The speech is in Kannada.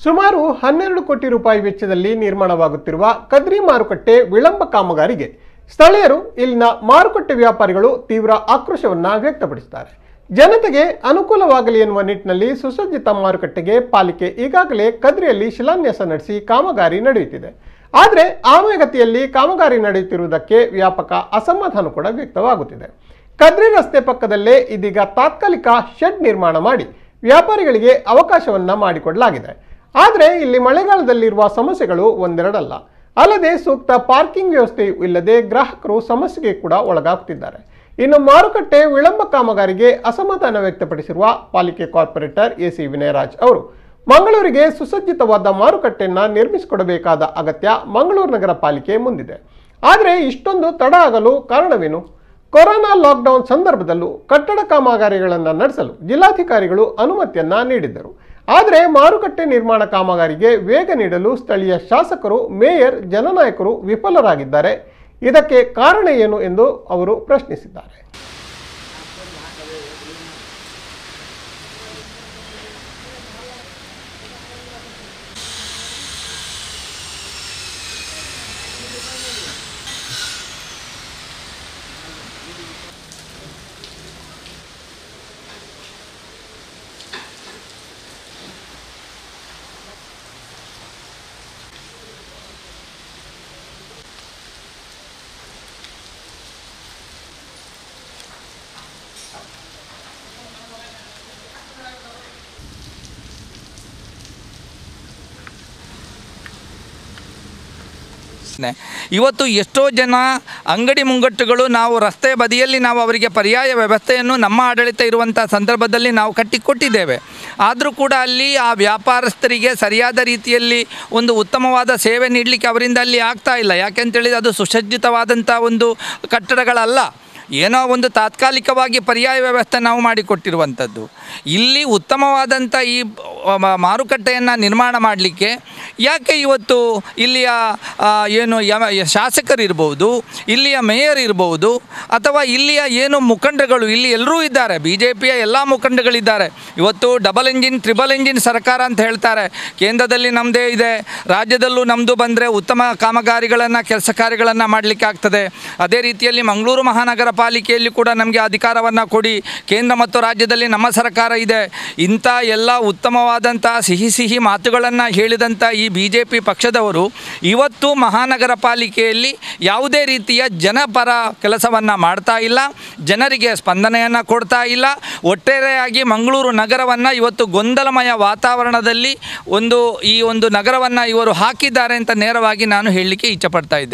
ಸುಮಾರು 12 ಕೋಟಿ ರೂಪಾಯಿ ವೆಚ್ಚದಲ್ಲಿ ನಿರ್ಮಾಣವಾಗುತ್ತಿರುವ ಕದ್ರಿ ಮಾರುಕಟ್ಟೆ ವಿಳಂಬ ಕಾಮಗಾರಿಗೆ ಸ್ಥಳೀಯರು ಇಲ್ಲಿನ ಮಾರುಕಟ್ಟೆ ವ್ಯಾಪಾರಿಗಳು ತೀವ್ರ ಆಕ್ರೋಶವನ್ನ ವ್ಯಕ್ತಪಡಿಸಿದ್ದಾರೆ. ಜನತೆಗೆ ಅನುಕೂಲವಾಗಲಿ ಎನ್ನುವ ನಿಟ್ಟಿನಲ್ಲಿ ಸುಸಜ್ಜಿತ ಮಾರುಕಟ್ಟೆಗೆ ಪಾಲಿಕೆ ಈಗಾಗಲೇ ಕದ್ರಿಯಲ್ಲಿ ಶಿಲಾನ್ಯಾಸ ನಡೆಸಿ ಕಾಮಗಾರಿ ನಡೆಯುತ್ತಿದೆ. ಆದರೆ ಆಮೆಗತಿಯಲ್ಲಿ ಕಾಮಗಾರಿ ನಡೆಯುತ್ತಿರುವುದಕ್ಕೆ ವ್ಯಾಪಕ ಅಸಮಾಧಾನ ಕೂಡ ವ್ಯಕ್ತವಾಗುತ್ತಿದೆ. ಕದ್ರಿ ರಸ್ತೆ ಪಕ್ಕದಲ್ಲೇ ಇದೀಗ ತಾತ್ಕಾಲಿಕ ಶೆಡ್ ನಿರ್ಮಾಣ ಮಾಡಿ ವ್ಯಾಪಾರಿಗಳಿಗೆ ಅವಕಾಶವನ್ನ ಮಾಡಿಕೊಡಲಾಗಿದೆ. ಆದರೆ ಇಲ್ಲಿ ಮಳೆಗಾಲದಲ್ಲಿರುವ ಸಮಸ್ಯೆಗಳು ಒಂದೆರಡಲ್ಲ. ಅಲ್ಲದೆ ಸೂಕ್ತ ಪಾರ್ಕಿಂಗ್ ವ್ಯವಸ್ಥೆಯೂ ಇಲ್ಲದೆ ಗ್ರಾಹಕರು ಸಮಸ್ಯೆಗೆ ಕೂಡ ಒಳಗಾಗುತ್ತಿದ್ದಾರೆ. ಇನ್ನು ಮಾರುಕಟ್ಟೆ ವಿಳಂಬ ಕಾಮಗಾರಿಗೆ ಅಸಮಾಧಾನ ವ್ಯಕ್ತಪಡಿಸಿರುವ ಪಾಲಿಕೆ ಕಾರ್ಪೊರೇಟರ್ ಎಸಿ ವಿನಯರಾಜ್ ಅವರು ಮಂಗಳೂರಿಗೆ ಸುಸಜ್ಜಿತವಾದ ಮಾರುಕಟ್ಟೆಯನ್ನ ನಿರ್ಮಿಸಿಕೊಡಬೇಕಾದ ಅಗತ್ಯ ಮಂಗಳೂರು ನಗರ ಪಾಲಿಕೆ ಮುಂದಿದೆ. ಆದರೆ ಇಷ್ಟೊಂದು ತಡ ಆಗಲು ಕಾರಣವೇನು? ಕೊರೋನಾ ಲಾಕ್ಡೌನ್ ಸಂದರ್ಭದಲ್ಲೂ ಕಟ್ಟಡ ಕಾಮಗಾರಿಗಳನ್ನು ನಡೆಸಲು ಜಿಲ್ಲಾಧಿಕಾರಿಗಳು ಅನುಮತಿಯನ್ನ ನೀಡಿದ್ದರು. ಆದರೆ ಮಾರುಕಟ್ಟೆ ನಿರ್ಮಾಣ ಕಾಮಗಾರಿಗೆ ವೇಗ ನೀಡಲು ಸ್ಥಳೀಯ ಶಾಸಕರು, ಮೇಯರ್, ಜನನಾಯಕರು ವಿಫಲರಾಗಿದ್ದಾರೆ. ಇದಕ್ಕೆ ಕಾರಣ ಏನು ಎಂದು ಅವರು ಪ್ರಶ್ನಿಸಿದ್ದಾರೆ. ಇವತ್ತು ಎಷ್ಟೋ ಜನ ಅಂಗಡಿ ಮುಂಗಟ್ಟುಗಳು ನಾವು ರಸ್ತೆ ಬದಿಯಲ್ಲಿ ನಾವು ಅವರಿಗೆ ಪರ್ಯಾಯ ವ್ಯವಸ್ಥೆಯನ್ನು ನಮ್ಮ ಆಡಳಿತ ಇರುವಂಥ ಸಂದರ್ಭದಲ್ಲಿ ನಾವು ಕಟ್ಟಿಕೊಟ್ಟಿದ್ದೇವೆ. ಆದರೂ ಕೂಡ ಅಲ್ಲಿ ಆ ವ್ಯಾಪಾರಸ್ಥರಿಗೆ ಸರಿಯಾದ ರೀತಿಯಲ್ಲಿ ಒಂದು ಉತ್ತಮವಾದ ಸೇವೆ ನೀಡಲಿಕ್ಕೆ ಅವರಿಂದ ಅಲ್ಲಿ ಆಗ್ತಾ ಇಲ್ಲ. ಯಾಕೆಂತೇಳಿದರೆ ಅದು ಸುಸಜ್ಜಿತವಾದಂಥ ಒಂದು ಕಟ್ಟಡಗಳಲ್ಲ, ಏನೋ ಒಂದು ತಾತ್ಕಾಲಿಕವಾಗಿ ಪರ್ಯಾಯ ವ್ಯವಸ್ಥೆ ನಾವು ಮಾಡಿಕೊಟ್ಟಿರುವಂಥದ್ದು. ಇಲ್ಲಿ ಉತ್ತಮವಾದಂಥ ಈ ಮಾರುಕಟ್ಟೆಯನ್ನು ನಿರ್ಮಾಣ ಮಾಡಲಿಕ್ಕೆ ಯಾಕೆ ಇವತ್ತು ಇಲ್ಲಿಯ ಏನು ಶಾಸಕರಿರ್ಬೋದು, ಇಲ್ಲಿಯ ಮೇಯರ್ ಇರ್ಬೋದು, ಅಥವಾ ಇಲ್ಲಿಯ ಏನು ಮುಖಂಡಗಳು ಇಲ್ಲಿ ಎಲ್ಲರೂ ಇದ್ದಾರೆ, BJPಯ ಎಲ್ಲ ಮುಖಂಡಗಳಿದ್ದಾರೆ. ಇವತ್ತು ಡಬಲ್ ಎಂಜಿನ್, ಟ್ರಿಬಲ್ ಎಂಜಿನ್ ಸರ್ಕಾರ ಅಂತ ಹೇಳ್ತಾರೆ. ಕೇಂದ್ರದಲ್ಲಿ ನಮ್ಮದೇ ಇದೆ, ರಾಜ್ಯದಲ್ಲೂ ನಮ್ಮದು ಬಂದರೆ ಉತ್ತಮ ಕಾಮಗಾರಿಗಳನ್ನು, ಕೆಲಸ ಕಾರ್ಯಗಳನ್ನು ಮಾಡಲಿಕ್ಕೆ ಆಗ್ತದೆ. ಅದೇ ರೀತಿಯಲ್ಲಿ ಮಂಗಳೂರು ಮಹಾನಗರ ಪಾಲಿಕೆಯಲ್ಲಿ ಕೂಡ ನಮಗೆ ಅಧಿಕಾರವನ್ನು ಕೊಡಿ, ಕೇಂದ್ರ ಮತ್ತು ರಾಜ್ಯದಲ್ಲಿ ನಮ್ಮ ಸರ್ಕಾರ ಇದೆ. ಇಂಥ ಎಲ್ಲ ಉತ್ತಮವಾದಂಥ ಸಿಹಿ ಮಾತುಗಳನ್ನು ಹೇಳಿದಂಥ ಈ BJP ಪಕ್ಷದವರು ಇವತ್ತು ಮಹಾನಗರ ಪಾಲಿಕೆಯಲ್ಲಿ ಯಾವುದೇ ರೀತಿಯ ಜನಪರ ಕೆಲಸವನ್ನು ಮಾಡ್ತಾ ಇಲ್ಲ, ಜನರಿಗೆ ಸ್ಪಂದನೆಯನ್ನು ಕೊಡ್ತಾ ಇಲ್ಲ. ಒಟ್ಟಾರೆಯಾಗಿ ಮಂಗಳೂರು ನಗರವನ್ನು ಇವತ್ತು ಗೊಂದಲಮಯ ವಾತಾವರಣದಲ್ಲಿ ಈ ಒಂದು ನಗರವನ್ನು ಇವರು ಹಾಕಿದ್ದಾರೆ ಅಂತ ನೇರವಾಗಿ ನಾನು ಹೇಳಲಿಕ್ಕೆ ಇಚ್ಛಪಡ್ತಾ ಇದ್ದೆ.